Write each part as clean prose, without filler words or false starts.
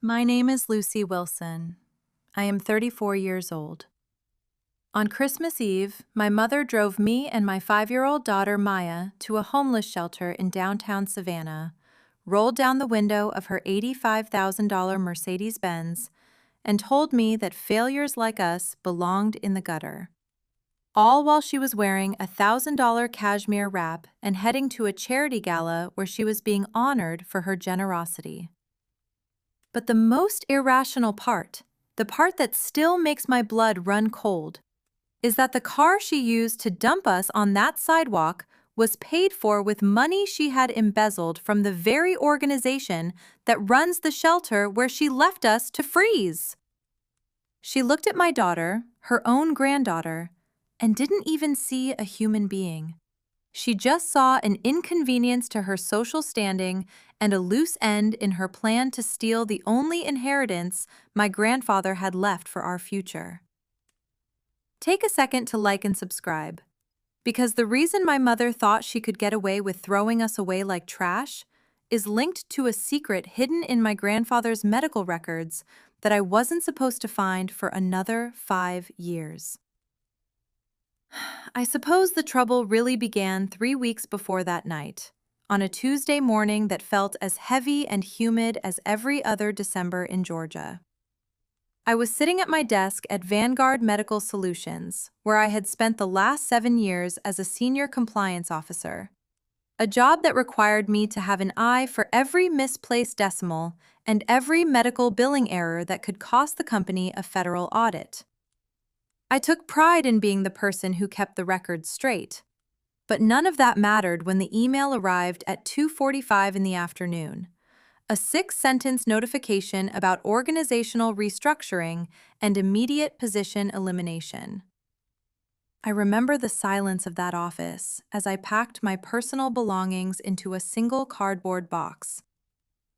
My name is Lucy Wilson. I am 34 years old. On Christmas Eve, my mother drove me and my 5-year-old daughter Maya to a homeless shelter in downtown Savannah, rolled down the window of her $85,000 Mercedes-Benz, and told me that failures like us belonged in the gutter. All while she was wearing a $1,000 cashmere wrap and heading to a charity gala where she was being honored for her generosity. But the most irrational part, the part that still makes my blood run cold, is that the car she used to dump us on that sidewalk was paid for with money she had embezzled from the very organization that runs the shelter where she left us to freeze. She looked at my daughter, her own granddaughter, and didn't even see a human being. She just saw an inconvenience to her social standing and a loose end in her plan to steal the only inheritance my grandfather had left for our future. Take a second to like and subscribe, because the reason my mother thought she could get away with throwing us away like trash is linked to a secret hidden in my grandfather's medical records that I wasn't supposed to find for another 5 years. I suppose the trouble really began 3 weeks before that night, on a Tuesday morning that felt as heavy and humid as every other December in Georgia. I was sitting at my desk at Vanguard Medical Solutions, where I had spent the last 7 years as a senior compliance officer, a job that required me to have an eye for every misplaced decimal and every medical billing error that could cost the company a federal audit. I took pride in being the person who kept the records straight, but none of that mattered when the email arrived at 2:45 in the afternoon. A 6-sentence notification about organizational restructuring and immediate position elimination. I remember the silence of that office as I packed my personal belongings into a single cardboard box,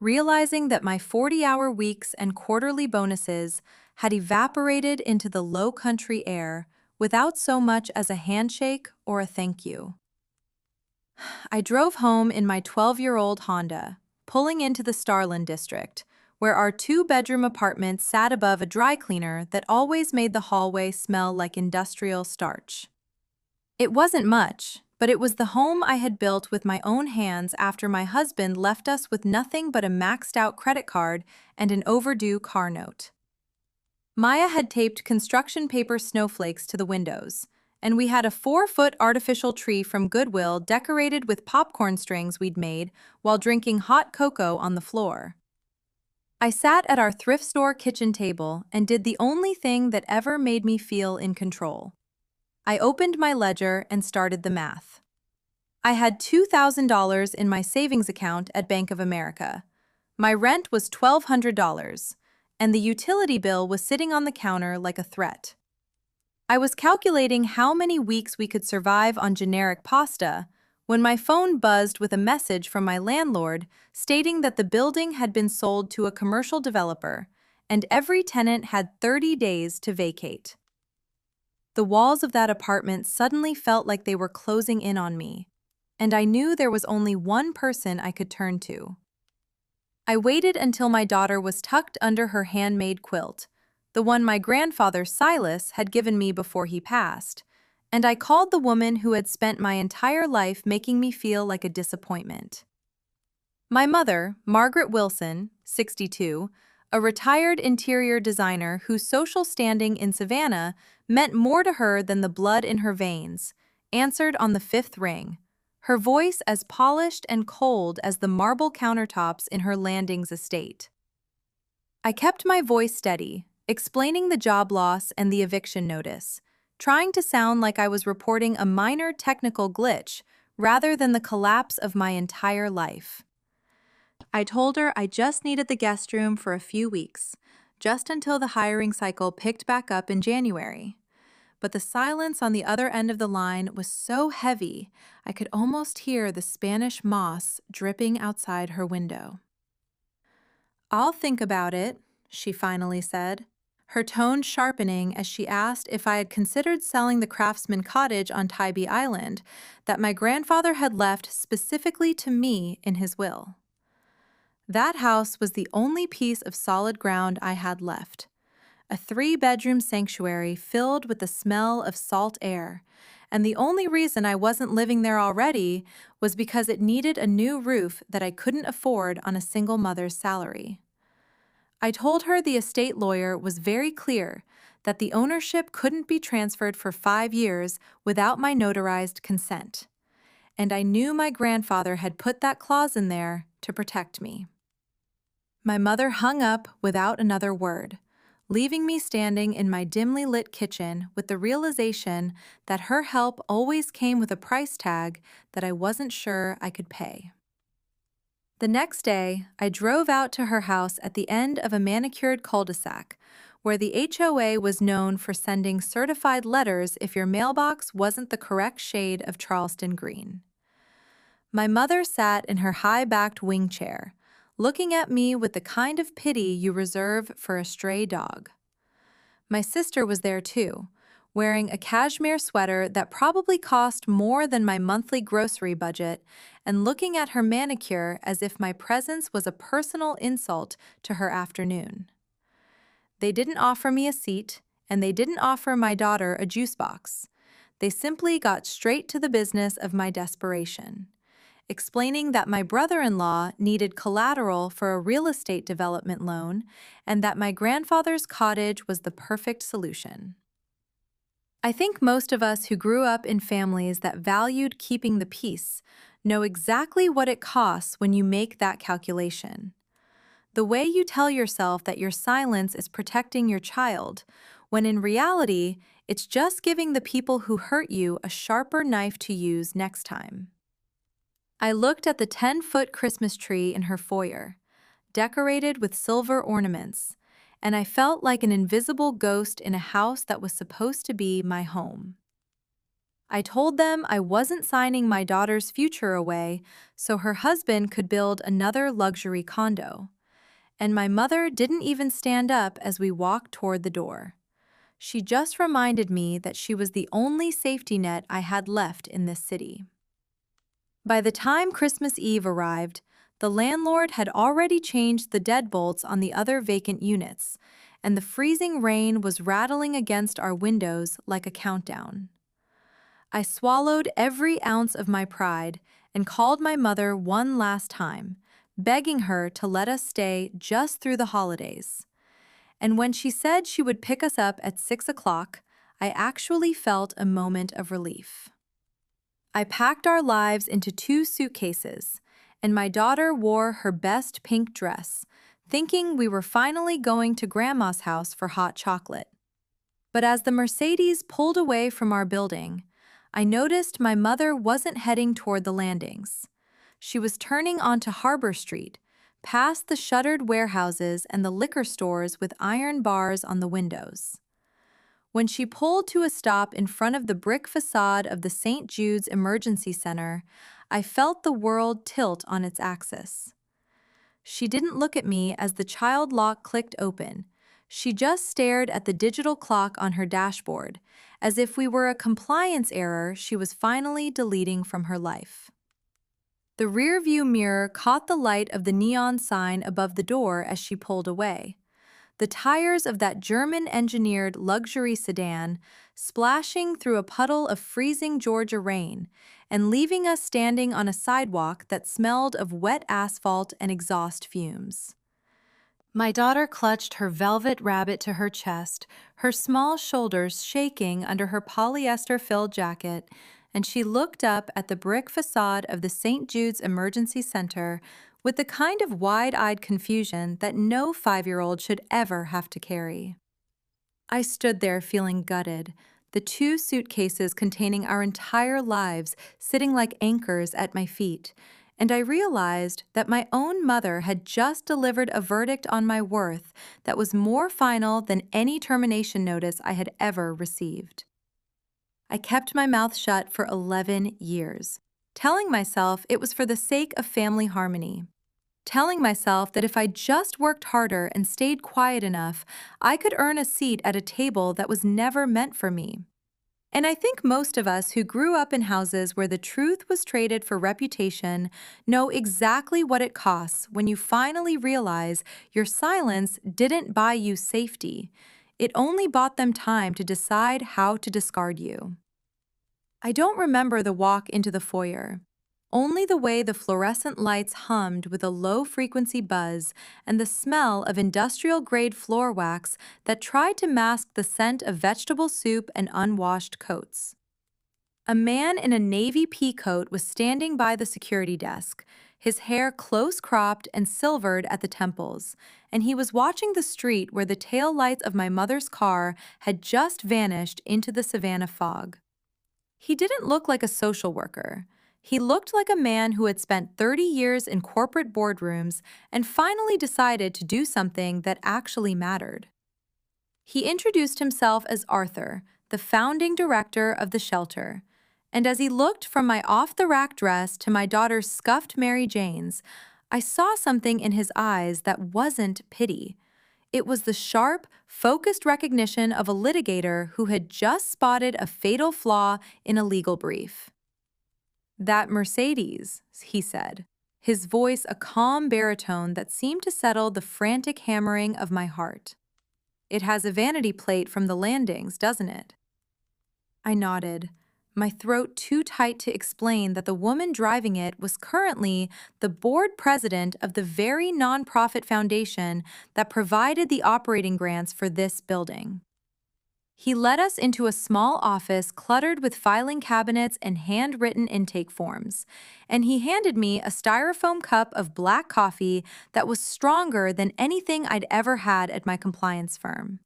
realizing that my 40-hour weeks and quarterly bonuses had evaporated into the low country air without so much as a handshake or a thank you. I drove home in my 12-year-old Honda, pulling into the Starland district, where our 2-bedroom apartment sat above a dry cleaner that always made the hallway smell like industrial starch. It wasn't much, but it was the home I had built with my own hands after my husband left us with nothing but a maxed-out credit card and an overdue car note. Maya had taped construction paper snowflakes to the windows, and we had a 4-foot artificial tree from Goodwill decorated with popcorn strings we'd made while drinking hot cocoa on the floor. I sat at our thrift store kitchen table and did the only thing that ever made me feel in control. I opened my ledger and started the math. I had $2,000 in my savings account at Bank of America. My rent was $1,200, and the utility bill was sitting on the counter like a threat. I was calculating how many weeks we could survive on generic pasta when my phone buzzed with a message from my landlord stating that the building had been sold to a commercial developer and every tenant had 30 days to vacate. The walls of that apartment suddenly felt like they were closing in on me, and I knew there was only one person I could turn to. I waited until my daughter was tucked under her handmade quilt, the one my grandfather Silas had given me before he passed, and I called the woman who had spent my entire life making me feel like a disappointment. My mother, Margaret Wilson, 62, a retired interior designer whose social standing in Savannah meant more to her than the blood in her veins, answered on the 5th ring, her voice as polished and cold as the marble countertops in her Landings estate. I kept my voice steady, explaining the job loss and the eviction notice, trying to sound like I was reporting a minor technical glitch rather than the collapse of my entire life. I told her I just needed the guest room for a few weeks, just until the hiring cycle picked back up in January. But the silence on the other end of the line was so heavy, I could almost hear the Spanish moss dripping outside her window. "I'll think about it," she finally said, her tone sharpening as she asked if I had considered selling the Craftsman cottage on Tybee Island that my grandfather had left specifically to me in his will. That house was the only piece of solid ground I had left. A three-bedroom sanctuary filled with the smell of salt air, and the only reason I wasn't living there already was because it needed a new roof that I couldn't afford on a single mother's salary. I told her the estate lawyer was very clear that the ownership couldn't be transferred for 5 years without my notarized consent, and I knew my grandfather had put that clause in there to protect me. My mother hung up without another word, leaving me standing in my dimly lit kitchen with the realization that her help always came with a price tag that I wasn't sure I could pay. The next day, I drove out to her house at the end of a manicured cul-de-sac, where the HOA was known for sending certified letters if your mailbox wasn't the correct shade of Charleston green. My mother sat in her high-backed wing chair, looking at me with the kind of pity you reserve for a stray dog. My sister was there too, wearing a cashmere sweater that probably cost more than my monthly grocery budget and looking at her manicure as if my presence was a personal insult to her afternoon. They didn't offer me a seat, and they didn't offer my daughter a juice box. They simply got straight to the business of my desperation, explaining that my brother-in-law needed collateral for a real estate development loan and that my grandfather's cottage was the perfect solution. I think most of us who grew up in families that valued keeping the peace know exactly what it costs when you make that calculation. The way you tell yourself that your silence is protecting your child, when in reality, it's just giving the people who hurt you a sharper knife to use next time. I looked at the 10-foot Christmas tree in her foyer, decorated with silver ornaments, and I felt like an invisible ghost in a house that was supposed to be my home. I told them I wasn't signing my daughter's future away so her husband could build another luxury condo, and my mother didn't even stand up as we walked toward the door. She just reminded me that she was the only safety net I had left in this city. By the time Christmas Eve arrived, the landlord had already changed the deadbolts on the other vacant units, and the freezing rain was rattling against our windows like a countdown. I swallowed every ounce of my pride and called my mother one last time, begging her to let us stay just through the holidays. And when she said she would pick us up at 6 o'clock, I actually felt a moment of relief. I packed our lives into 2 suitcases, and my daughter wore her best pink dress, thinking we were finally going to Grandma's house for hot chocolate. But as the Mercedes pulled away from our building, I noticed my mother wasn't heading toward the landings. She was turning onto Harbor Street, past the shuttered warehouses and the liquor stores with iron bars on the windows. When she pulled to a stop in front of the brick facade of the St. Jude's Emergency Center, I felt the world tilt on its axis. She didn't look at me as the child lock clicked open. She just stared at the digital clock on her dashboard, as if we were a compliance error she was finally deleting from her life. The rearview mirror caught the light of the neon sign above the door as she pulled away. The tires of that German-engineered luxury sedan splashing through a puddle of freezing Georgia rain and leaving us standing on a sidewalk that smelled of wet asphalt and exhaust fumes. My daughter clutched her velvet rabbit to her chest, her small shoulders shaking under her polyester-filled jacket, and she looked up at the brick facade of the St. Jude's Emergency Center with the kind of wide-eyed confusion that no 5-year-old should ever have to carry. I stood there feeling gutted, the 2 suitcases containing our entire lives sitting like anchors at my feet, and I realized that my own mother had just delivered a verdict on my worth that was more final than any termination notice I had ever received. I kept my mouth shut for 11 years, telling myself it was for the sake of family harmony. Telling myself that if I just worked harder and stayed quiet enough, I could earn a seat at a table that was never meant for me. And I think most of us who grew up in houses where the truth was traded for reputation know exactly what it costs when you finally realize your silence didn't buy you safety. It only bought them time to decide how to discard you. I don't remember the walk into the foyer. Only the way the fluorescent lights hummed with a low-frequency buzz and the smell of industrial-grade floor wax that tried to mask the scent of vegetable soup and unwashed coats. A man in a navy pea coat was standing by the security desk, his hair close-cropped and silvered at the temples, and he was watching the street where the tail lights of my mother's car had just vanished into the Savannah fog. He didn't look like a social worker. He looked like a man who had spent 30 years in corporate boardrooms and finally decided to do something that actually mattered. He introduced himself as Arthur, the founding director of the shelter, and as he looked from my off-the-rack dress to my daughter's scuffed Mary Jane's, I saw something in his eyes that wasn't pity. It was the sharp, focused recognition of a litigator who had just spotted a fatal flaw in a legal brief. "That Mercedes," he said, his voice a calm baritone that seemed to settle the frantic hammering of my heart. "It has a vanity plate from the landings, doesn't it?" I nodded, my throat too tight to explain that the woman driving it was currently the board president of the very nonprofit foundation that provided the operating grants for this building. He led us into a small office cluttered with filing cabinets and handwritten intake forms, and he handed me a styrofoam cup of black coffee that was stronger than anything I'd ever had at my compliance firm.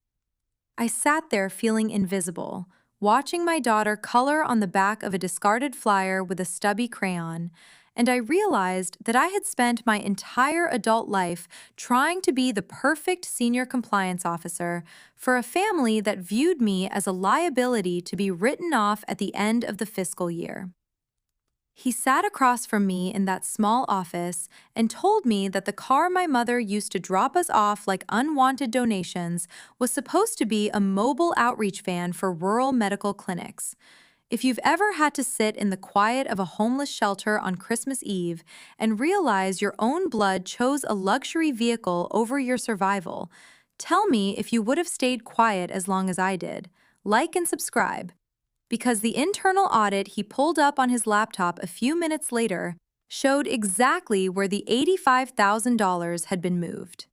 I sat there feeling invisible, watching my daughter color on the back of a discarded flyer with a stubby crayon, and I realized that I had spent my entire adult life trying to be the perfect senior compliance officer for a family that viewed me as a liability to be written off at the end of the fiscal year. He sat across from me in that small office and told me that the car my mother used to drop us off like unwanted donations was supposed to be a mobile outreach van for rural medical clinics. If you've ever had to sit in the quiet of a homeless shelter on Christmas Eve and realize your own blood chose a luxury vehicle over your survival, tell me if you would have stayed quiet as long as I did. Like and subscribe. Because the internal audit he pulled up on his laptop a few minutes later showed exactly where the $85,000 had been moved.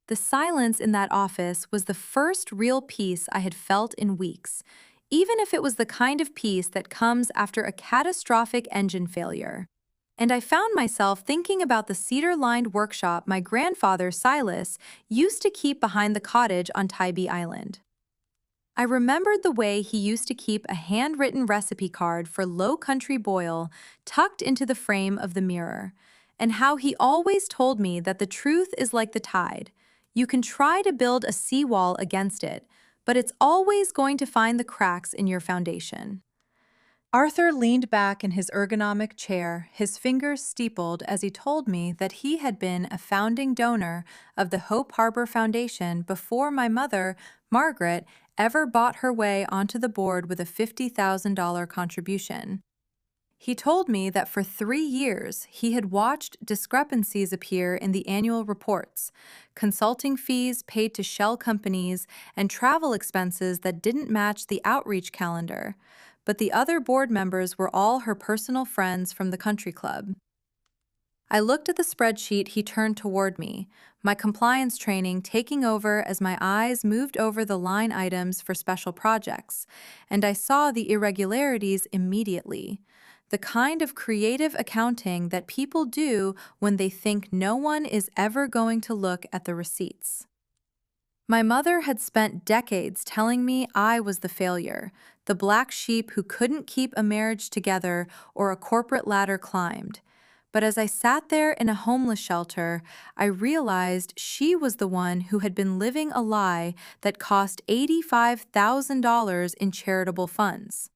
The silence in that office was the first real peace I had felt in weeks, even if it was the kind of peace that comes after a catastrophic engine failure. And I found myself thinking about the cedar-lined workshop my grandfather, Silas, used to keep behind the cottage on Tybee Island. I remembered the way he used to keep a handwritten recipe card for low country boil tucked into the frame of the mirror, and how he always told me that the truth is like the tide. You can try to build a seawall against it, but it's always going to find the cracks in your foundation. Arthur leaned back in his ergonomic chair, his fingers steepled as he told me that he had been a founding donor of the Hope Harbor Foundation before my mother, Margaret, ever bought her way onto the board with a $50,000 contribution. He told me that for 3 years he had watched discrepancies appear in the annual reports, consulting fees paid to shell companies, and travel expenses that didn't match the outreach calendar. But the other board members were all her personal friends from the country club. I looked at the spreadsheet he turned toward me, my compliance training taking over as my eyes moved over the line items for special projects, and I saw the irregularities immediately. The kind of creative accounting that people do when they think no one is ever going to look at the receipts. My mother had spent decades telling me I was the failure, the black sheep who couldn't keep a marriage together or a corporate ladder climbed. But as I sat there in a homeless shelter, I realized she was the one who had been living a lie that cost $85,000 in charitable funds.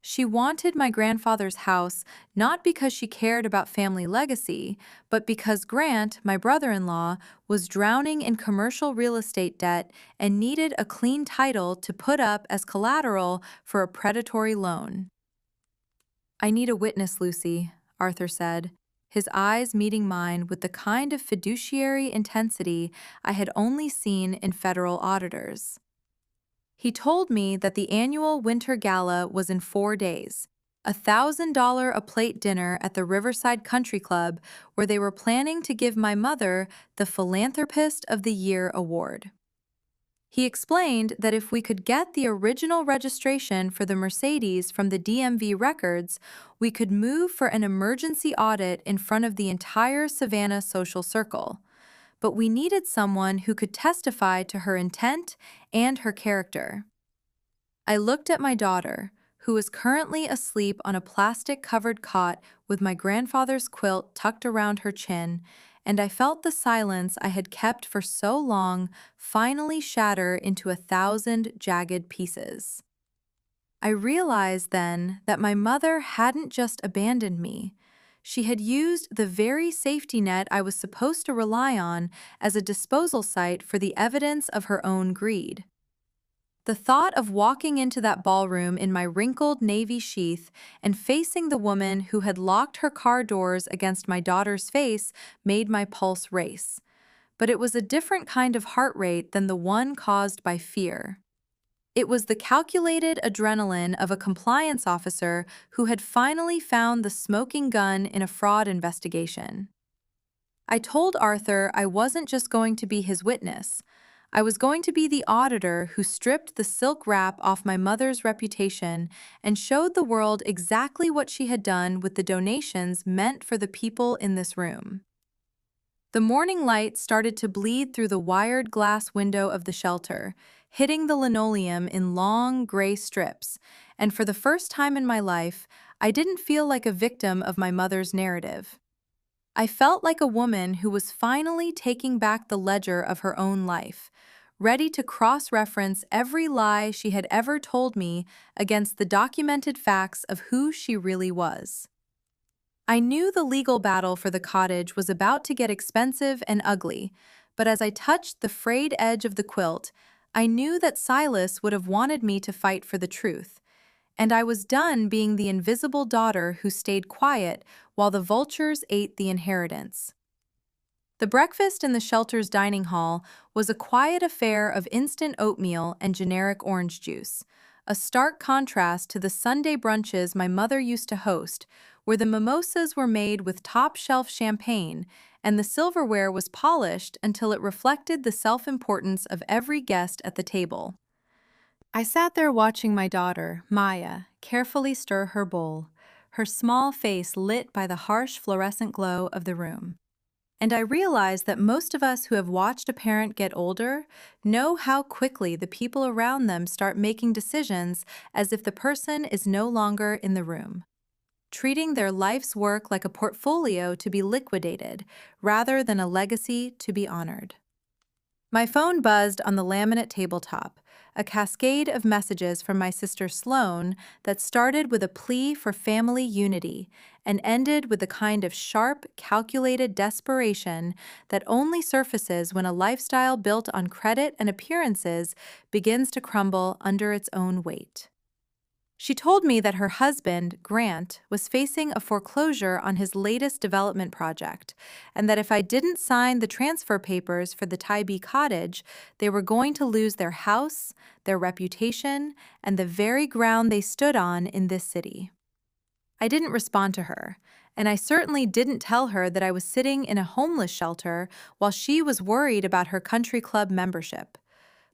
She wanted my grandfather's house not because she cared about family legacy, but because Grant, my brother-in-law, was drowning in commercial real estate debt and needed a clean title to put up as collateral for a predatory loan. "I need a witness, Lucy," Arthur said, his eyes meeting mine with the kind of fiduciary intensity I had only seen in federal auditors. He told me that the annual winter gala was in 4 days, $1,000 a plate dinner at the Riverside Country Club, where they were planning to give my mother the Philanthropist of the Year award. He explained that if we could get the original registration for the Mercedes from the DMV records, we could move for an emergency audit in front of the entire Savannah social circle. But we needed someone who could testify to her intent and her character. I looked at my daughter, who was currently asleep on a plastic-covered cot with my grandfather's quilt tucked around her chin, and I felt the silence I had kept for so long finally shatter into 1,000 jagged pieces. I realized then that my mother hadn't just abandoned me. She had used the very safety net I was supposed to rely on as a disposal site for the evidence of her own greed. The thought of walking into that ballroom in my wrinkled navy sheath and facing the woman who had locked her car doors against my daughter's face made my pulse race. But it was a different kind of heart rate than the one caused by fear. It was the calculated adrenaline of a compliance officer who had finally found the smoking gun in a fraud investigation. I told Arthur I wasn't just going to be his witness. I was going to be the auditor who stripped the silk wrap off my mother's reputation and showed the world exactly what she had done with the donations meant for the people in this room. The morning light started to bleed through the wired glass window of the shelter, hitting the linoleum in long, gray strips, and for the first time in my life, I didn't feel like a victim of my mother's narrative. I felt like a woman who was finally taking back the ledger of her own life, ready to cross-reference every lie she had ever told me against the documented facts of who she really was. I knew the legal battle for the cottage was about to get expensive and ugly, but as I touched the frayed edge of the quilt, I knew that Silas would have wanted me to fight for the truth, and I was done being the invisible daughter who stayed quiet while the vultures ate the inheritance. The breakfast in the shelter's dining hall was a quiet affair of instant oatmeal and generic orange juice, a stark contrast to the Sunday brunches my mother used to host, where the mimosas were made with top-shelf champagne and the silverware was polished until it reflected the self-importance of every guest at the table. I sat there watching my daughter, Maya, carefully stir her bowl, her small face lit by the harsh fluorescent glow of the room. And I realized that most of us who have watched a parent get older know how quickly the people around them start making decisions as if the person is no longer in the room, treating their life's work like a portfolio to be liquidated rather than a legacy to be honored. My phone buzzed on the laminate tabletop, a cascade of messages from my sister Sloane that started with a plea for family unity and ended with the kind of sharp, calculated desperation that only surfaces when a lifestyle built on credit and appearances begins to crumble under its own weight. She told me that her husband, Grant, was facing a foreclosure on his latest development project, and that if I didn't sign the transfer papers for the Tybee cottage, they were going to lose their house, their reputation, and the very ground they stood on in this city. I didn't respond to her, and I certainly didn't tell her that I was sitting in a homeless shelter while she was worried about her country club membership.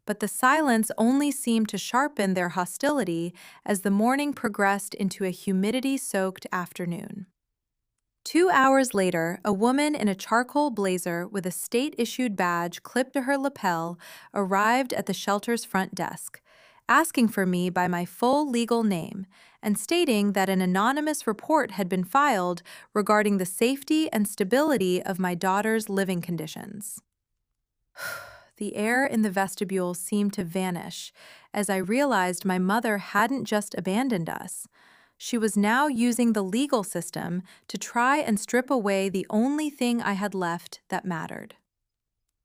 But the silence only seemed to sharpen their hostility as the morning progressed into a humidity-soaked afternoon. 2 hours later, a woman in a charcoal blazer with a state-issued badge clipped to her lapel arrived at the shelter's front desk, asking for me by my full legal name and stating that an anonymous report had been filed regarding the safety and stability of my daughter's living conditions. The air in the vestibule seemed to vanish as I realized my mother hadn't just abandoned us. She was now using the legal system to try and strip away the only thing I had left that mattered.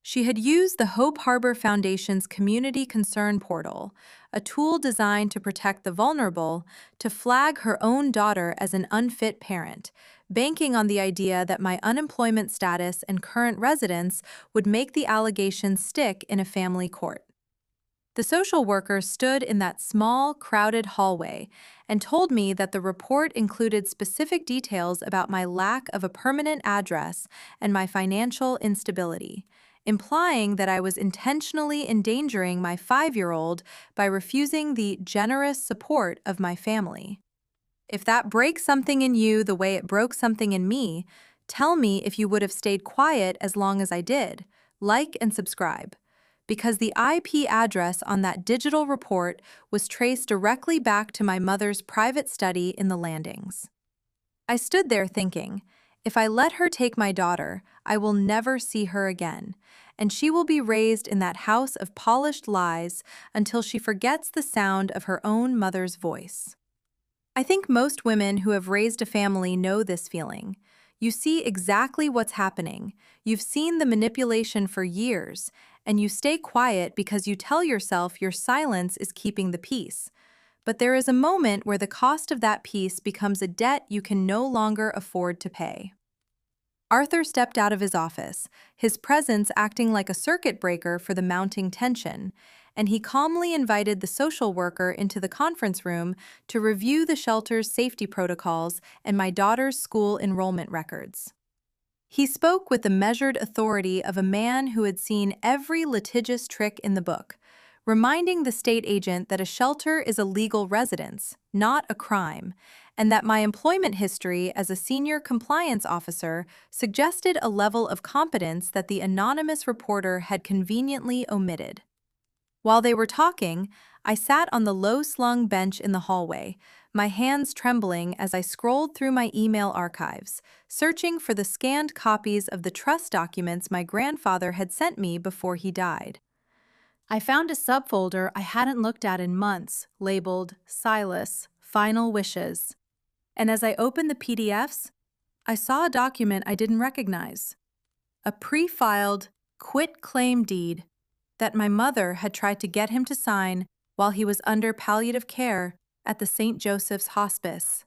She had used the Hope Harbor Foundation's Community Concern Portal, a tool designed to protect the vulnerable, to flag her own daughter as an unfit parent, banking on the idea that my unemployment status and current residence would make the allegations stick in a family court. The social worker stood in that small, crowded hallway and told me that the report included specific details about my lack of a permanent address and my financial instability, implying that I was intentionally endangering my 5-year-old by refusing the generous support of my family. If that breaks something in you the way it broke something in me, tell me if you would have stayed quiet as long as I did. Like and subscribe. Because the IP address on that digital report was traced directly back to my mother's private study in the Landings. I stood there thinking, if I let her take my daughter, I will never see her again, and she will be raised in that house of polished lies until she forgets the sound of her own mother's voice. I think most women who have raised a family know this feeling. You see exactly what's happening. You've seen the manipulation for years, and you stay quiet because you tell yourself your silence is keeping the peace. But there is a moment where the cost of that peace becomes a debt you can no longer afford to pay. Arthur stepped out of his office, his presence acting like a circuit breaker for the mounting tension, and he calmly invited the social worker into the conference room to review the shelter's safety protocols and my daughter's school enrollment records. He spoke with the measured authority of a man who had seen every litigious trick in the book, reminding the state agent that a shelter is a legal residence, not a crime, and that my employment history as a senior compliance officer suggested a level of competence that the anonymous reporter had conveniently omitted. While they were talking, I sat on the low-slung bench in the hallway, my hands trembling as I scrolled through my email archives, searching for the scanned copies of the trust documents my grandfather had sent me before he died. I found a subfolder I hadn't looked at in months, labeled Silas, Final Wishes. And as I opened the PDFs, I saw a document I didn't recognize. A pre-filed quit-claim deed that my mother had tried to get him to sign while he was under palliative care at the St. Joseph's Hospice.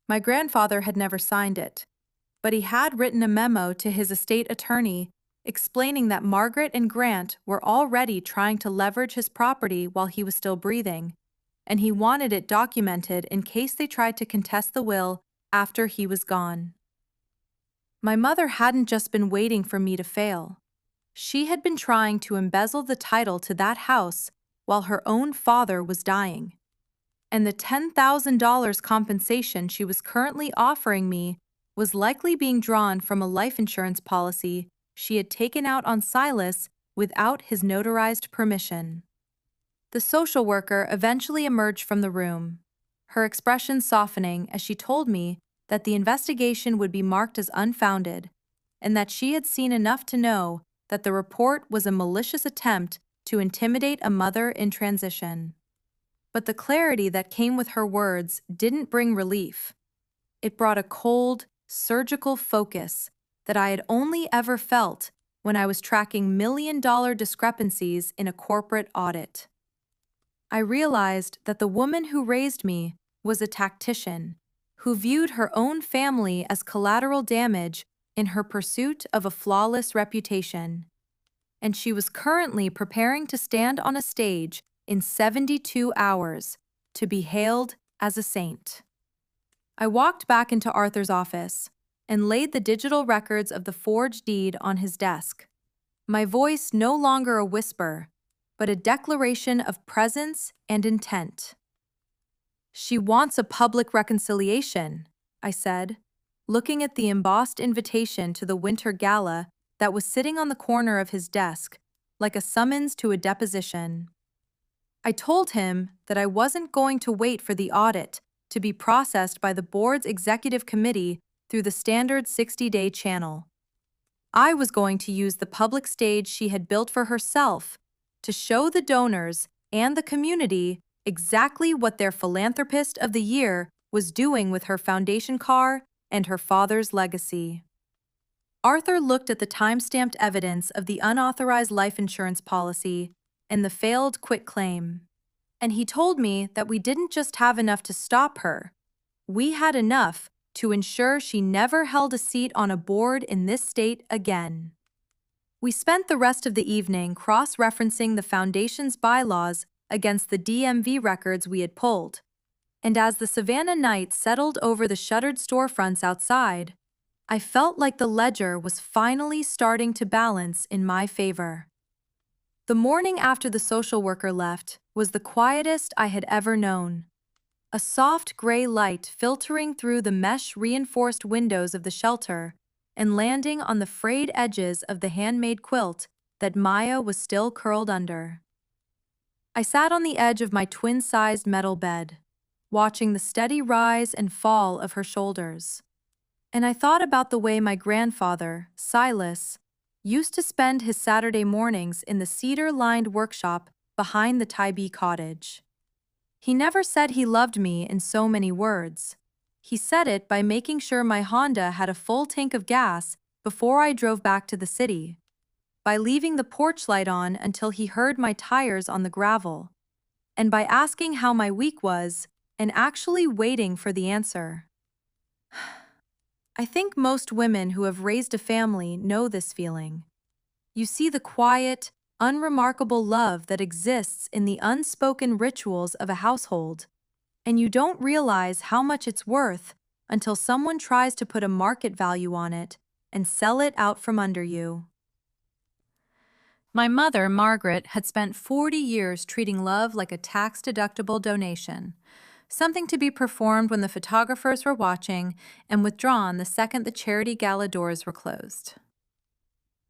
My grandfather had never signed it, but he had written a memo to his estate attorney explaining that Margaret and Grant were already trying to leverage his property while he was still breathing, and he wanted it documented in case they tried to contest the will after he was gone. My mother hadn't just been waiting for me to fail. She had been trying to embezzle the title to that house while her own father was dying. And the $10,000 compensation she was currently offering me was likely being drawn from a life insurance policy she had taken out on Silas without his notarized permission. The social worker eventually emerged from the room, her expression softening as she told me that the investigation would be marked as unfounded and that she had seen enough to know that the report was a malicious attempt to intimidate a mother in transition. But the clarity that came with her words didn't bring relief. It brought a cold, surgical focus that I had only ever felt when I was tracking million-dollar discrepancies in a corporate audit. I realized that the woman who raised me was a tactician who viewed her own family as collateral damage in her pursuit of a flawless reputation. And she was currently preparing to stand on a stage in 72 hours to be hailed as a saint. I walked back into Arthur's office and laid the digital records of the forged deed on his desk, my voice no longer a whisper, but a declaration of presence and intent. "She wants a public reconciliation," I said, looking at the embossed invitation to the winter gala that was sitting on the corner of his desk, like a summons to a deposition. I told him that I wasn't going to wait for the audit to be processed by the board's executive committee through the standard 60-day channel. I was going to use the public stage she had built for herself to show the donors and the community exactly what their philanthropist of the year was doing with her foundation car and her father's legacy. Arthur looked at the time-stamped evidence of the unauthorized life insurance policy and the failed quitclaim. And he told me that we didn't just have enough to stop her. We had enough to ensure she never held a seat on a board in this state again. We spent the rest of the evening cross-referencing the Foundation's bylaws against the DMV records we had pulled. And as the Savannah night settled over the shuttered storefronts outside, I felt like the ledger was finally starting to balance in my favor. The morning after the social worker left was the quietest I had ever known. A soft gray light filtering through the mesh-reinforced windows of the shelter and landing on the frayed edges of the handmade quilt that Maya was still curled under. I sat on the edge of my twin-sized metal bed, watching the steady rise and fall of her shoulders. And I thought about the way my grandfather, Silas, used to spend his Saturday mornings in the cedar-lined workshop behind the Tybee cottage. He never said he loved me in so many words. He said it by making sure my Honda had a full tank of gas before I drove back to the city, by leaving the porch light on until he heard my tires on the gravel, and by asking how my week was and actually waiting for the answer. I think most women who have raised a family know this feeling. You see the quiet, unremarkable love that exists in the unspoken rituals of a household, and you don't realize how much it's worth until someone tries to put a market value on it and sell it out from under you. My mother, Margaret, had spent 40 years treating love like a tax-deductible donation, something to be performed when the photographers were watching and withdrawn the second the charity gala doors were closed.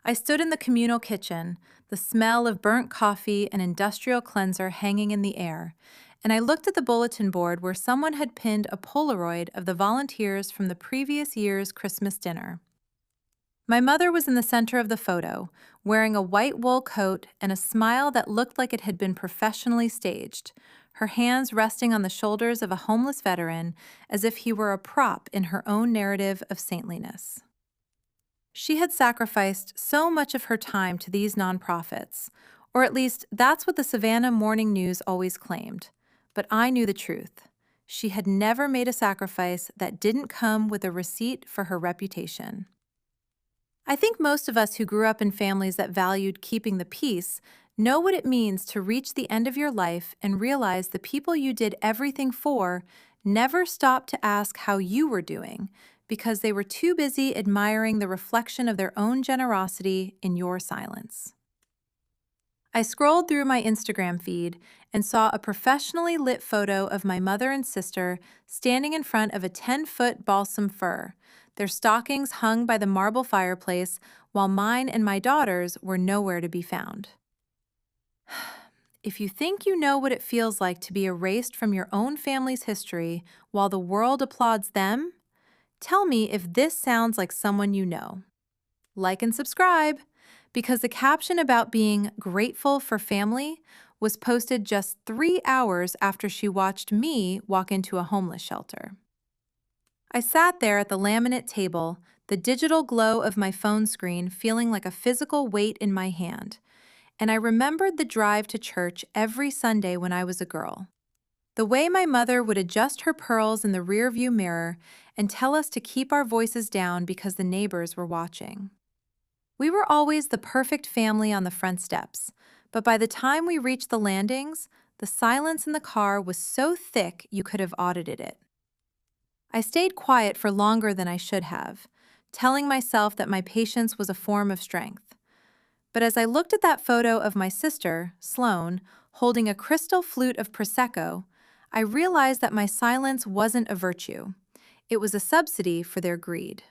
I stood in the communal kitchen, the smell of burnt coffee and industrial cleanser hanging in the air, and I looked at the bulletin board where someone had pinned a Polaroid of the volunteers from the previous year's Christmas dinner. My mother was in the center of the photo, wearing a white wool coat and a smile that looked like it had been professionally staged, her hands resting on the shoulders of a homeless veteran as if he were a prop in her own narrative of saintliness. She had sacrificed so much of her time to these nonprofits, or at least that's what the Savannah Morning News always claimed. But I knew the truth. She had never made a sacrifice that didn't come with a receipt for her reputation. I think most of us who grew up in families that valued keeping the peace know what it means to reach the end of your life and realize the people you did everything for never stopped to ask how you were doing because they were too busy admiring the reflection of their own generosity in your silence. I scrolled through my Instagram feed and saw a professionally lit photo of my mother and sister standing in front of a 10-foot balsam fir, their stockings hung by the marble fireplace, while mine and my daughters were nowhere to be found. If you think you know what it feels like to be erased from your own family's history while the world applauds them, tell me if this sounds like someone you know. Like and subscribe, because the caption about being grateful for family was posted just 3 hours after she watched me walk into a homeless shelter. I sat there at the laminate table, the digital glow of my phone screen feeling like a physical weight in my hand, and I remembered the drive to church every Sunday when I was a girl. The way my mother would adjust her pearls in the rearview mirror and tell us to keep our voices down because the neighbors were watching. We were always the perfect family on the front steps, but by the time we reached the landings, the silence in the car was so thick you could have audited it. I stayed quiet for longer than I should have, telling myself that my patience was a form of strength. But as I looked at that photo of my sister, Sloane, holding a crystal flute of Prosecco, I realized that my silence wasn't a virtue. It was a subsidy for their greed.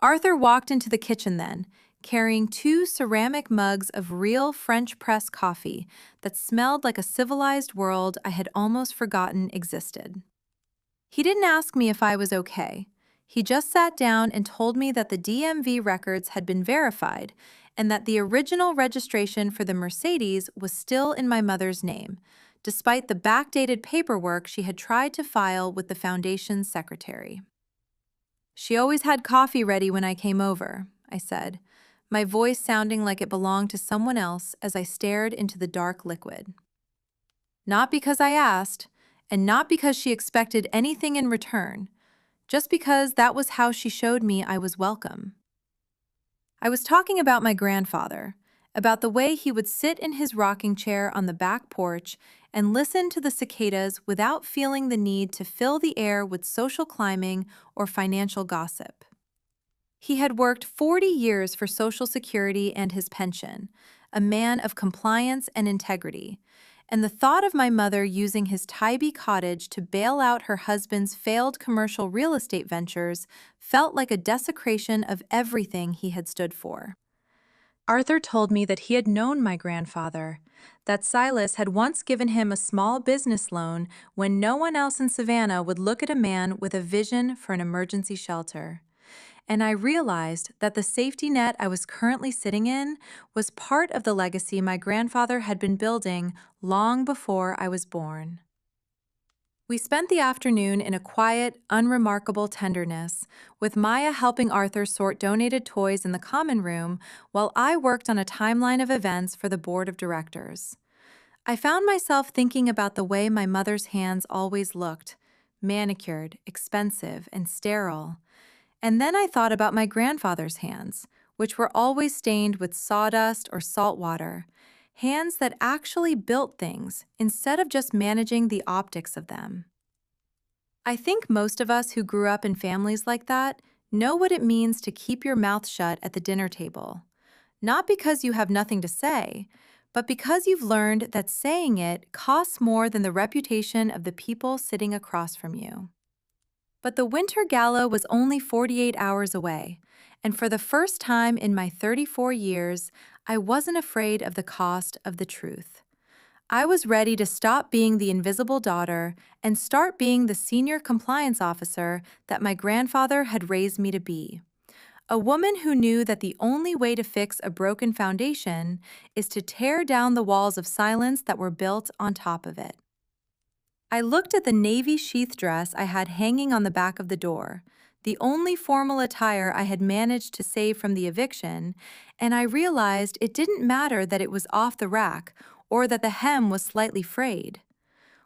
Arthur walked into the kitchen then, carrying 2 ceramic mugs of real French press coffee that smelled like a civilized world I had almost forgotten existed. He didn't ask me if I was okay. He just sat down and told me that the DMV records had been verified and that the original registration for the Mercedes was still in my mother's name, despite the backdated paperwork she had tried to file with the foundation's secretary. "She always had coffee ready when I came over," I said, my voice sounding like it belonged to someone else as I stared into the dark liquid. Not because I asked, and not because she expected anything in return, just because that was how she showed me I was welcome. I was talking about my grandfather, about the way he would sit in his rocking chair on the back porch and listen to the cicadas without feeling the need to fill the air with social climbing or financial gossip. He had worked 40 years for Social Security and his pension, a man of compliance and integrity, and the thought of my mother using his Tybee cottage to bail out her husband's failed commercial real estate ventures felt like a desecration of everything he had stood for. Arthur told me that he had known my grandfather, that Silas had once given him a small business loan when no one else in Savannah would look at a man with a vision for an emergency shelter. And I realized that the safety net I was currently sitting in was part of the legacy my grandfather had been building long before I was born. We spent the afternoon in a quiet, unremarkable tenderness, with Maya helping Arthur sort donated toys in the common room while I worked on a timeline of events for the board of directors. I found myself thinking about the way my mother's hands always looked, manicured, expensive, and sterile. And then I thought about my grandfather's hands, which were always stained with sawdust or salt water, hands that actually built things instead of just managing the optics of them. I think most of us who grew up in families like that know what it means to keep your mouth shut at the dinner table, not because you have nothing to say, but because you've learned that saying it costs more than the reputation of the people sitting across from you. But the winter gala was only 48 hours away, and for the first time in my 34 years, I wasn't afraid of the cost of the truth. I was ready to stop being the invisible daughter and start being the senior compliance officer that my grandfather had raised me to be. A woman who knew that the only way to fix a broken foundation is to tear down the walls of silence that were built on top of it. I looked at the navy sheath dress I had hanging on the back of the door, the only formal attire I had managed to save from the eviction, and I realized it didn't matter that it was off the rack or that the hem was slightly frayed.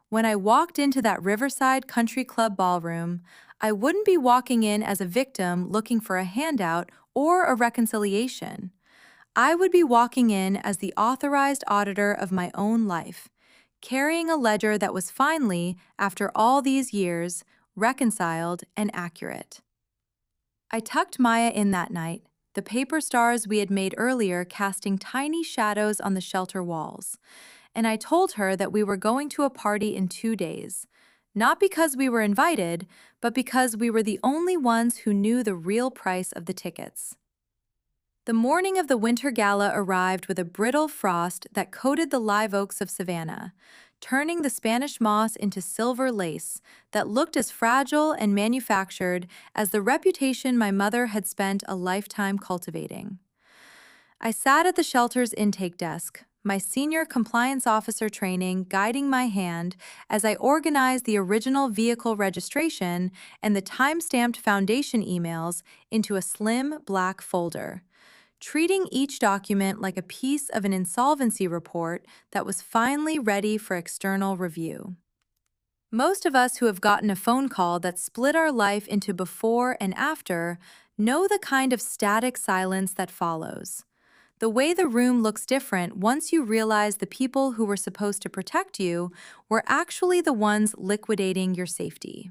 When I walked into that Riverside Country Club ballroom, I wouldn't be walking in as a victim looking for a handout or a reconciliation. I would be walking in as the authorized auditor of my own life, carrying a ledger that was finally, after all these years, reconciled and accurate. I tucked Maya in that night, the paper stars we had made earlier casting tiny shadows on the shelter walls, and I told her that we were going to a party in 2 days, not because we were invited, but because we were the only ones who knew the real price of the tickets. The morning of the winter gala arrived with a brittle frost that coated the live oaks of Savannah, turning the Spanish moss into silver lace that looked as fragile and manufactured as the reputation my mother had spent a lifetime cultivating. I sat at the shelter's intake desk, my senior compliance officer training guiding my hand as I organized the original vehicle registration and the time-stamped foundation emails into a slim black folder, treating each document like a piece of an insolvency report that was finally ready for external review. Most of us who have gotten a phone call that split our life into before and after know the kind of static silence that follows. The way the room looks different once you realize the people who were supposed to protect you were actually the ones liquidating your safety.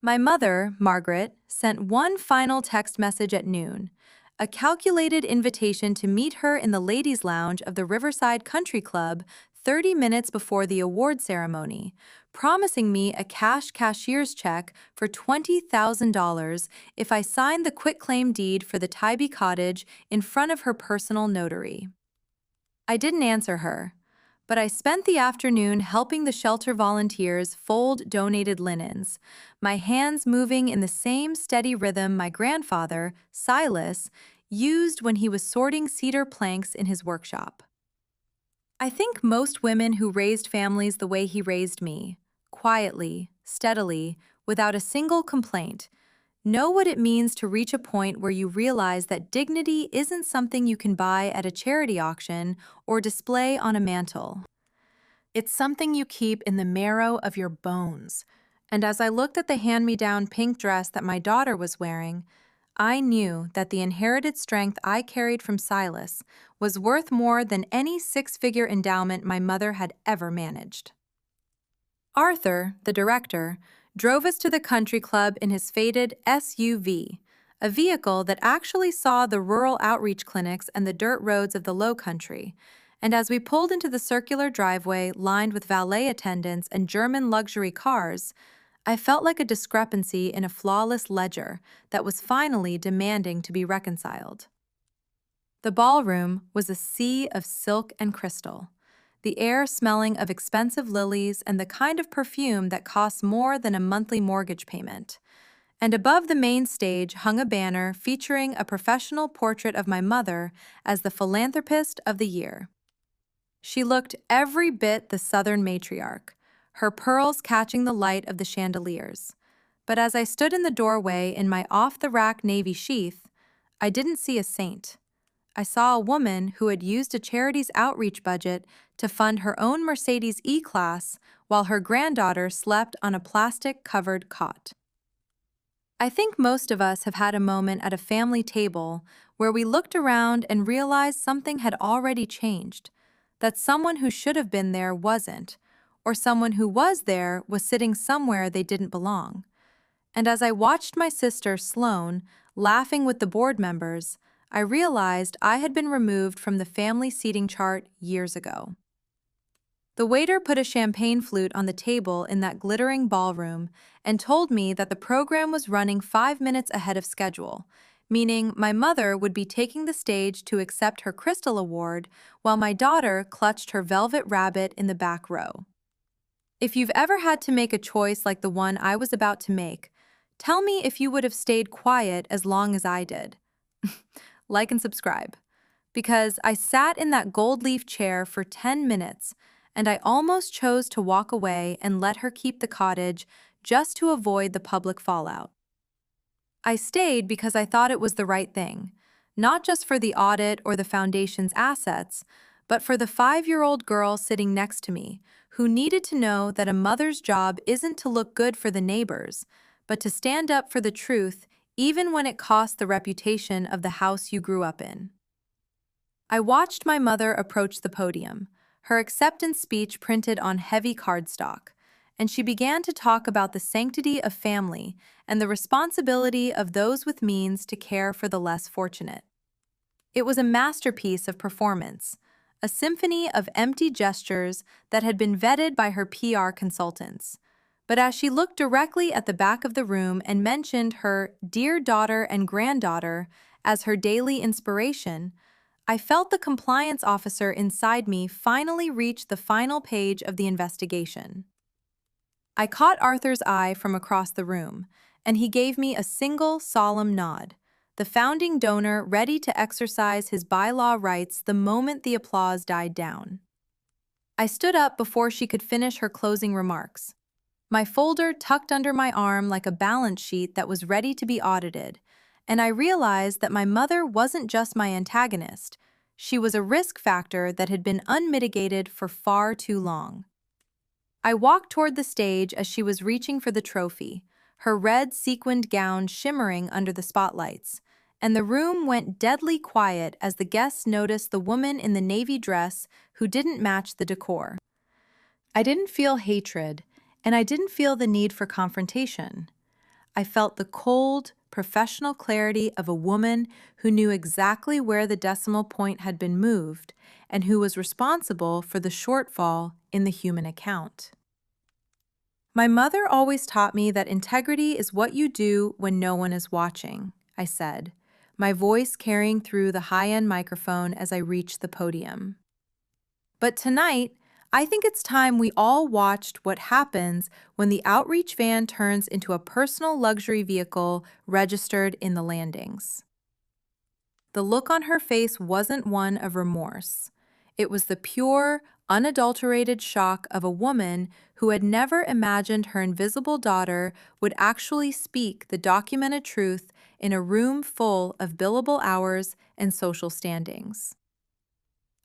My mother, Margaret, sent one final text message at noon, a calculated invitation to meet her in the ladies' lounge of the Riverside Country Club 30 minutes before the award ceremony, promising me a cash cashier's check for $20,000 if I signed the quitclaim deed for the Tybee cottage in front of her personal notary. I didn't answer her, but I spent the afternoon helping the shelter volunteers fold donated linens, my hands moving in the same steady rhythm my grandfather, Silas, used when he was sorting cedar planks in his workshop. I think most women who raised families the way he raised me, quietly, steadily, without a single complaint, know what it means to reach a point where you realize that dignity isn't something you can buy at a charity auction or display on a mantle. It's something you keep in the marrow of your bones. And as I looked at the hand-me-down pink dress that my daughter was wearing, I knew that the inherited strength I carried from Silas was worth more than any six-figure endowment my mother had ever managed. Arthur, the director, drove us to the country club in his faded SUV, a vehicle that actually saw the rural outreach clinics and the dirt roads of the Low Country. And as we pulled into the circular driveway lined with valet attendants and German luxury cars, I felt like a discrepancy in a flawless ledger that was finally demanding to be reconciled. The ballroom was a sea of silk and crystal, the air smelling of expensive lilies and the kind of perfume that costs more than a monthly mortgage payment. And above the main stage hung a banner featuring a professional portrait of my mother as the philanthropist of the year. She looked every bit the Southern matriarch, her pearls catching the light of the chandeliers. But as I stood in the doorway in my off-the-rack navy sheath, I didn't see a saint. I saw a woman who had used a charity's outreach budget to fund her own Mercedes E-Class while her granddaughter slept on a plastic-covered cot. I think most of us have had a moment at a family table where we looked around and realized something had already changed, that someone who should have been there wasn't, or someone who was there was sitting somewhere they didn't belong. And as I watched my sister, Sloane, laughing with the board members, I realized I had been removed from the family seating chart years ago. The waiter put a champagne flute on the table in that glittering ballroom and told me that the program was running 5 minutes ahead of schedule, meaning my mother would be taking the stage to accept her Crystal Award while my daughter clutched her velvet rabbit in the back row. If you've ever had to make a choice like the one I was about to make, tell me if you would have stayed quiet as long as I did. Like and subscribe. Because I sat in that gold leaf chair for 10 minutes, and I almost chose to walk away and let her keep the cottage just to avoid the public fallout. I stayed because I thought it was the right thing, not just for the audit or the foundation's assets, but for the 5-year-old girl sitting next to me, who needed to know that a mother's job isn't to look good for the neighbors, but to stand up for the truth even when it costs the reputation of the house you grew up in. I watched my mother approach the podium, her acceptance speech printed on heavy cardstock, and she began to talk about the sanctity of family and the responsibility of those with means to care for the less fortunate. It was a masterpiece of performance, a symphony of empty gestures that had been vetted by her PR consultants. But as she looked directly at the back of the room and mentioned her dear daughter and granddaughter as her daily inspiration, I felt the compliance officer inside me finally reach the final page of the investigation. I caught Arthur's eye from across the room, and he gave me a single solemn nod, the founding donor ready to exercise his bylaw rights the moment the applause died down. I stood up before she could finish her closing remarks, my folder tucked under my arm like a balance sheet that was ready to be audited, and I realized that my mother wasn't just my antagonist. She was a risk factor that had been unmitigated for far too long. I walked toward the stage as she was reaching for the trophy, her red sequined gown shimmering under the spotlights, and the room went deadly quiet as the guests noticed the woman in the navy dress who didn't match the decor. I didn't feel hatred, and I didn't feel the need for confrontation. I felt the cold, professional clarity of a woman who knew exactly where the decimal point had been moved and who was responsible for the shortfall in the human account. My mother always taught me that integrity is what you do when no one is watching, I said, my voice carrying through the high-end microphone as I reached the podium. But tonight, I think it's time we all watched what happens when the outreach van turns into a personal luxury vehicle registered in the landings. The look on her face wasn't one of remorse. It was the pure, unadulterated shock of a woman who had never imagined her invisible daughter would actually speak the documented truth in a room full of billable hours and social standings.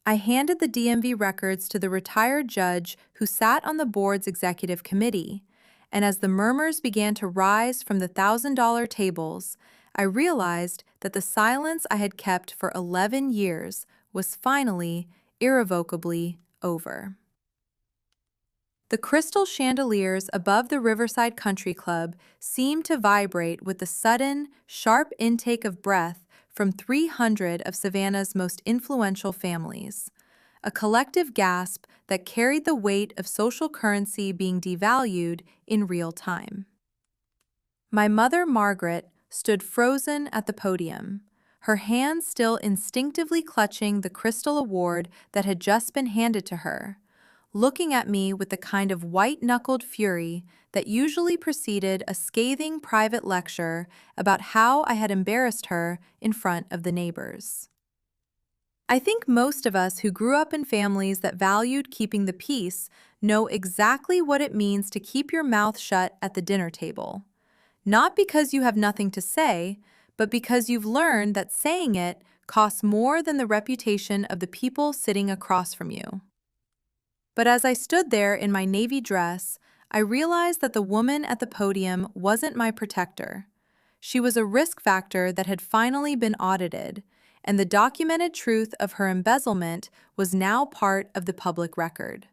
I handed the DMV records to the retired judge who sat on the board's executive committee, and as the murmurs began to rise from the $1,000 tables, I realized that the silence I had kept for 11 years was finally, irrevocably over. The crystal chandeliers above the Riverside Country Club seemed to vibrate with the sudden, sharp intake of breath from 300 of Savannah's most influential families, a collective gasp that carried the weight of social currency being devalued in real time. My mother, Margaret, stood frozen at the podium, her hands still instinctively clutching the crystal award that had just been handed to her, looking at me with the kind of white-knuckled fury that usually preceded a scathing private lecture about how I had embarrassed her in front of the neighbors. I think most of us who grew up in families that valued keeping the peace know exactly what it means to keep your mouth shut at the dinner table. Not because you have nothing to say, but because you've learned that saying it costs more than the reputation of the people sitting across from you. But as I stood there in my navy dress, I realized that the woman at the podium wasn't my protector. She was a risk factor that had finally been audited, and the documented truth of her embezzlement was now part of the public record.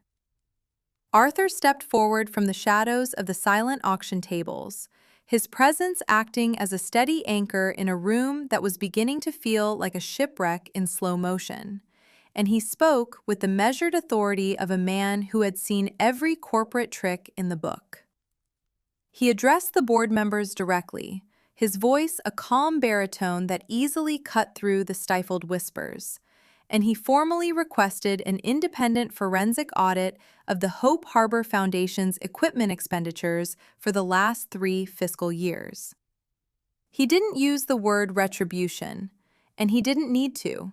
Arthur stepped forward from the shadows of the silent auction tables, his presence acting as a steady anchor in a room that was beginning to feel like a shipwreck in slow motion. And he spoke with the measured authority of a man who had seen every corporate trick in the book. He addressed the board members directly, his voice a calm baritone that easily cut through the stifled whispers, and he formally requested an independent forensic audit of the Hope Harbor Foundation's equipment expenditures for the last 3 fiscal years. He didn't use the word retribution, and he didn't need to.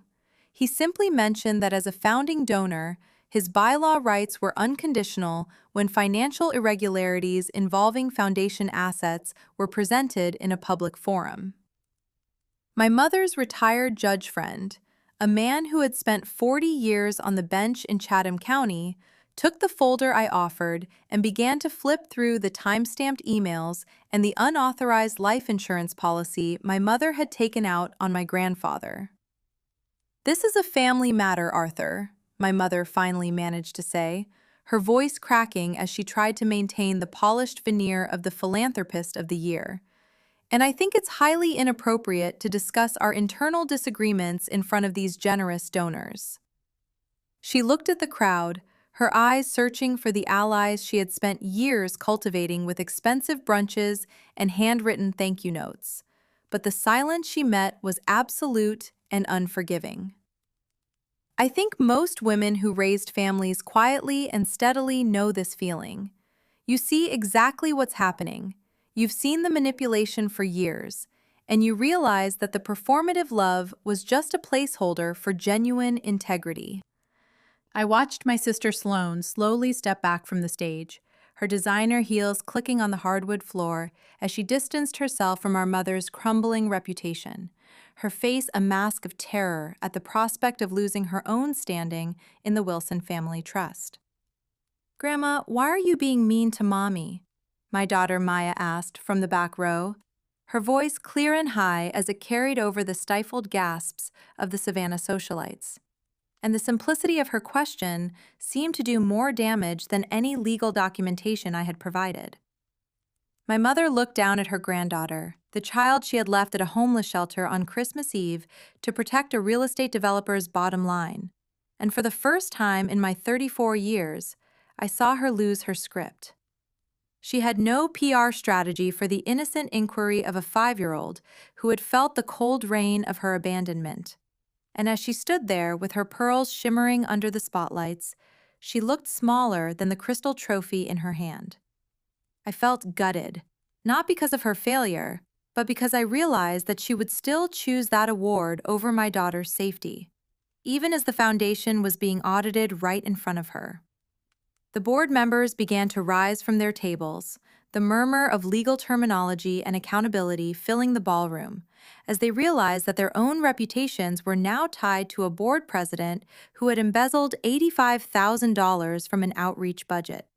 He simply mentioned that as a founding donor, his bylaw rights were unconditional when financial irregularities involving foundation assets were presented in a public forum. My mother's retired judge friend, a man who had spent 40 years on the bench in Chatham County, took the folder I offered and began to flip through the time-stamped emails and the unauthorized life insurance policy my mother had taken out on my grandfather. "This is a family matter, Arthur," my mother finally managed to say, her voice cracking as she tried to maintain the polished veneer of the philanthropist of the year. "And I think it's highly inappropriate to discuss our internal disagreements in front of these generous donors." She looked at the crowd, her eyes searching for the allies she had spent years cultivating with expensive brunches and handwritten thank you notes. But the silence she met was absolute and unforgiving. I think most women who raised families quietly and steadily know this feeling. You see exactly what's happening. You've seen the manipulation for years, and you realize that the performative love was just a placeholder for genuine integrity. I watched my sister Sloane slowly step back from the stage, her designer heels clicking on the hardwood floor as she distanced herself from our mother's crumbling reputation, her face a mask of terror at the prospect of losing her own standing in the Wilson family trust. "Grandma, why are you being mean to Mommy?" my daughter Maya asked from the back row, her voice clear and high as it carried over the stifled gasps of the Savannah socialites. And the simplicity of her question seemed to do more damage than any legal documentation I had provided. My mother looked down at her granddaughter, the child she had left at a homeless shelter on Christmas Eve to protect a real estate developer's bottom line. And for the first time in my 34 years, I saw her lose her script. She had no PR strategy for the innocent inquiry of a 5-year-old who had felt the cold rain of her abandonment. And as she stood there with her pearls shimmering under the spotlights, she looked smaller than the crystal trophy in her hand. I felt gutted, not because of her failure, but because I realized that she would still choose that award over my daughter's safety. even as the foundation was being audited right in front of her. The board members began to rise from their tables, the murmur of legal terminology and accountability filling the ballroom, as they realized that their own reputations were now tied to a board president who had embezzled $85,000 from an outreach budget.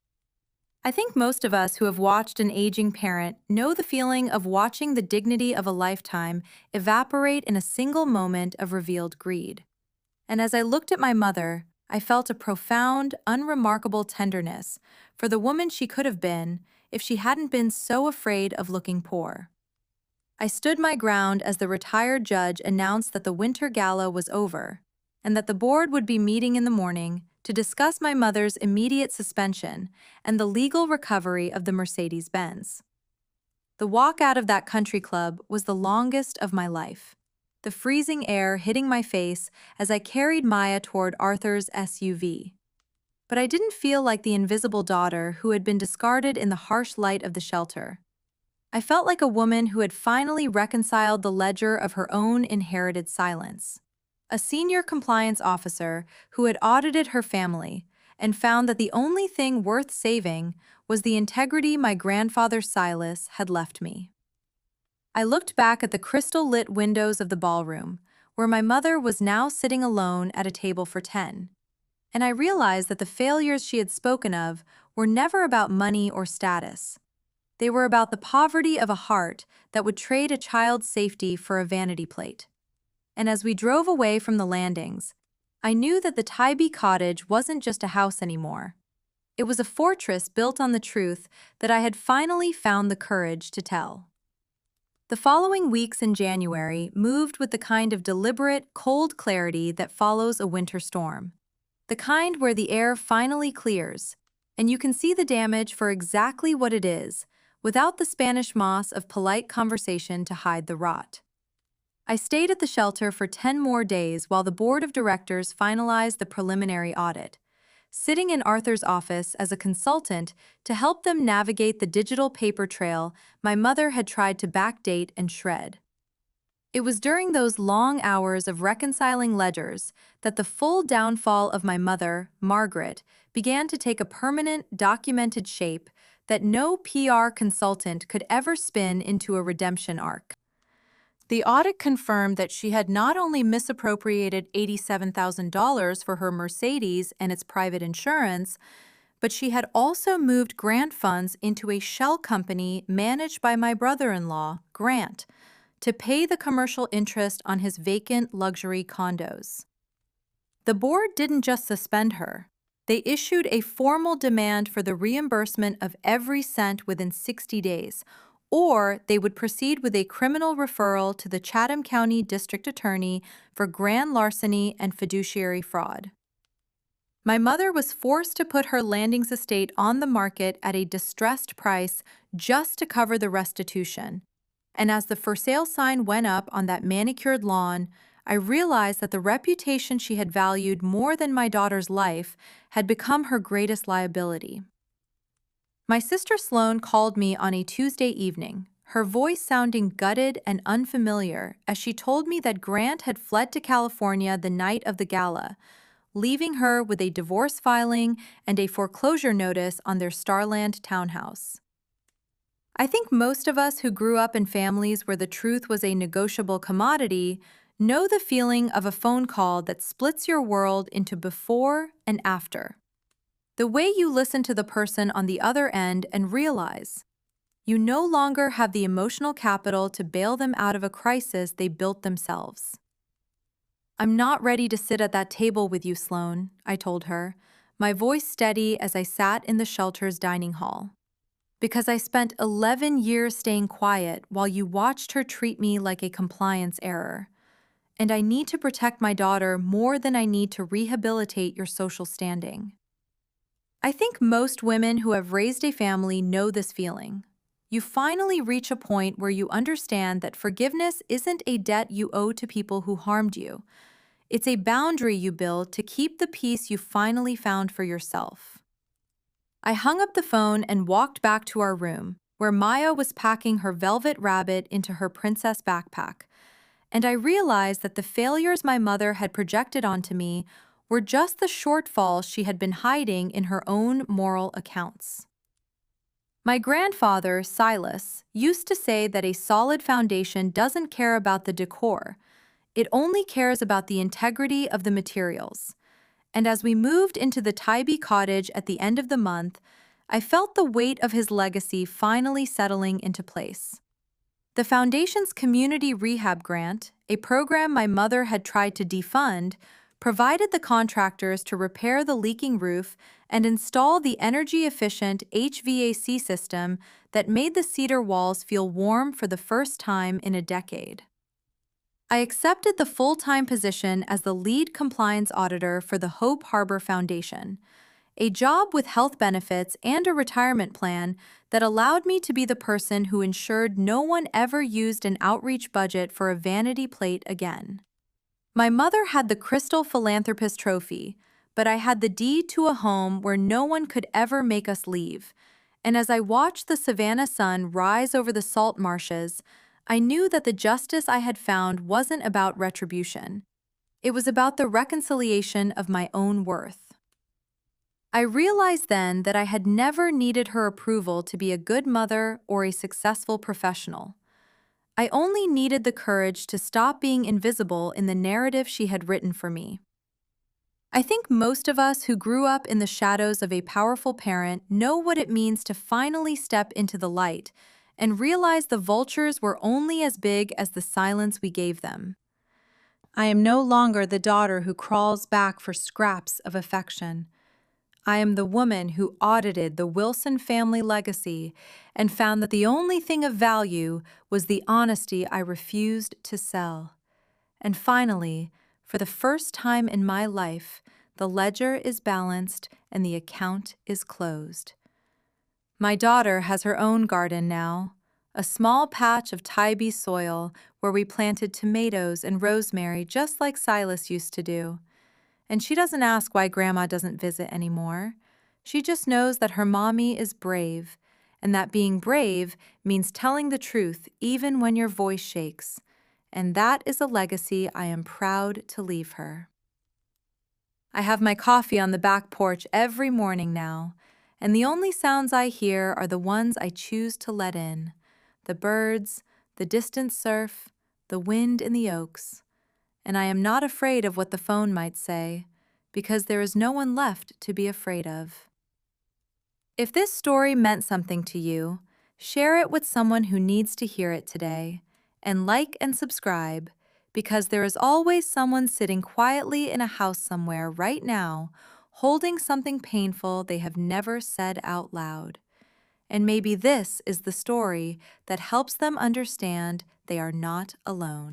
I think most of us who have watched an aging parent know the feeling of watching the dignity of a lifetime evaporate in a single moment of revealed greed. And as I looked at my mother, I felt a profound, unremarkable tenderness for the woman she could have been if she hadn't been so afraid of looking poor. I stood my ground as the retired judge announced that the winter gala was over and that the board would be meeting in the morning to discuss my mother's immediate suspension and the legal recovery of the Mercedes-Benz. The walk out of that country club was the longest of my life, the freezing air hitting my face as I carried Maya toward Arthur's SUV. But I didn't feel like the invisible daughter who had been discarded in the harsh light of the shelter. I felt like a woman who had finally reconciled the ledger of her own inherited silence. A senior compliance officer who had audited her family and found that the only thing worth saving was the integrity my grandfather Silas had left me. I looked back at the crystal-lit windows of the ballroom, where my mother was now sitting alone at a table for 10, and I realized that the failures she had spoken of were never about money or status. They were about the poverty of a heart that would trade a child's safety for a vanity plate. And as we drove away from the landings, I knew that the Tybee cottage wasn't just a house anymore. It was a fortress built on the truth that I had finally found the courage to tell. The following weeks in January moved with the kind of deliberate, cold clarity that follows a winter storm. The kind where the air finally clears, and you can see the damage for exactly what it is, without the Spanish moss of polite conversation to hide the rot. I stayed at the shelter for 10 more days while the board of directors finalized the preliminary audit, sitting in Arthur's office as a consultant to help them navigate the digital paper trail my mother had tried to backdate and shred. It was during those long hours of reconciling ledgers that the full downfall of my mother, Margaret, began to take a permanent, documented shape that no PR consultant could ever spin into a redemption arc. The audit confirmed that she had not only misappropriated $87,000 for her Mercedes and its private insurance, but she had also moved grant funds into a shell company managed by my brother-in-law, Grant, to pay the commercial interest on his vacant luxury condos. The board didn't just suspend her. They issued a formal demand for the reimbursement of every cent within 60 days, or they would proceed with a criminal referral to the Chatham County District Attorney for grand larceny and fiduciary fraud. My mother was forced to put her landings estate on the market at a distressed price just to cover the restitution. And as the for sale sign went up on that manicured lawn, I realized that the reputation she had valued more than my daughter's life had become her greatest liability. My sister Sloane called me on a Tuesday evening, her voice sounding gutted and unfamiliar as she told me that Grant had fled to California the night of the gala, leaving her with a divorce filing and a foreclosure notice on their Starland townhouse. I think most of us who grew up in families where the truth was a negotiable commodity know the feeling of a phone call that splits your world into before and after. The way you listen to the person on the other end and realize you no longer have the emotional capital to bail them out of a crisis they built themselves. "I'm not ready to sit at that table with you, Sloane," I told her, my voice steady as I sat in the shelter's dining hall. "Because I spent 11 years staying quiet while you watched her treat me like a compliance error. And I need to protect my daughter more than I need to rehabilitate your social standing." I think most women who have raised a family know this feeling. You finally reach a point where you understand that forgiveness isn't a debt you owe to people who harmed you. It's a boundary you build to keep the peace you finally found for yourself. I hung up the phone and walked back to our room, where Maya was packing her velvet rabbit into her princess backpack. and I realized that the failures my mother had projected onto me were just the shortfalls she had been hiding in her own moral accounts. My grandfather, Silas, used to say that a solid foundation doesn't care about the decor, it only cares about the integrity of the materials. And as we moved into the Tybee cottage at the end of the month, I felt the weight of his legacy finally settling into place. The foundation's community rehab grant, a program my mother had tried to defund, provided the contractors to repair the leaking roof and install the energy-efficient HVAC system that made the cedar walls feel warm for the first time in a decade. I accepted the full-time position as the lead compliance auditor for the Hope Harbor Foundation, a job with health benefits and a retirement plan that allowed me to be the person who ensured no one ever used an outreach budget for a vanity plate again. My mother had the Crystal Philanthropist Trophy, but I had the deed to a home where no one could ever make us leave. And as I watched the Savannah sun rise over the salt marshes, I knew that the justice I had found wasn't about retribution. It was about the reconciliation of my own worth. I realized then that I had never needed her approval to be a good mother or a successful professional. I only needed the courage to stop being invisible in the narrative she had written for me. I think most of us who grew up in the shadows of a powerful parent know what it means to finally step into the light and realize the vultures were only as big as the silence we gave them. I am no longer the daughter who crawls back for scraps of affection. I am the woman who audited the Wilson family legacy and found that the only thing of value was the honesty I refused to sell. And finally, for the first time in my life, the ledger is balanced and the account is closed. My daughter has her own garden now, a small patch of Tybee soil where we planted tomatoes and rosemary just like Silas used to do. And she doesn't ask why Grandma doesn't visit anymore. She just knows that her mommy is brave, and that being brave means telling the truth even when your voice shakes. And that is a legacy I am proud to leave her. I have my coffee on the back porch every morning now, and the only sounds I hear are the ones I choose to let in: the birds, the distant surf, the wind in the oaks. And I am not afraid of what the phone might say, because there is no one left to be afraid of. If this story meant something to you, share it with someone who needs to hear it today, and like and subscribe, because there is always someone sitting quietly in a house somewhere right now, holding something painful they have never said out loud. And maybe this is the story that helps them understand they are not alone.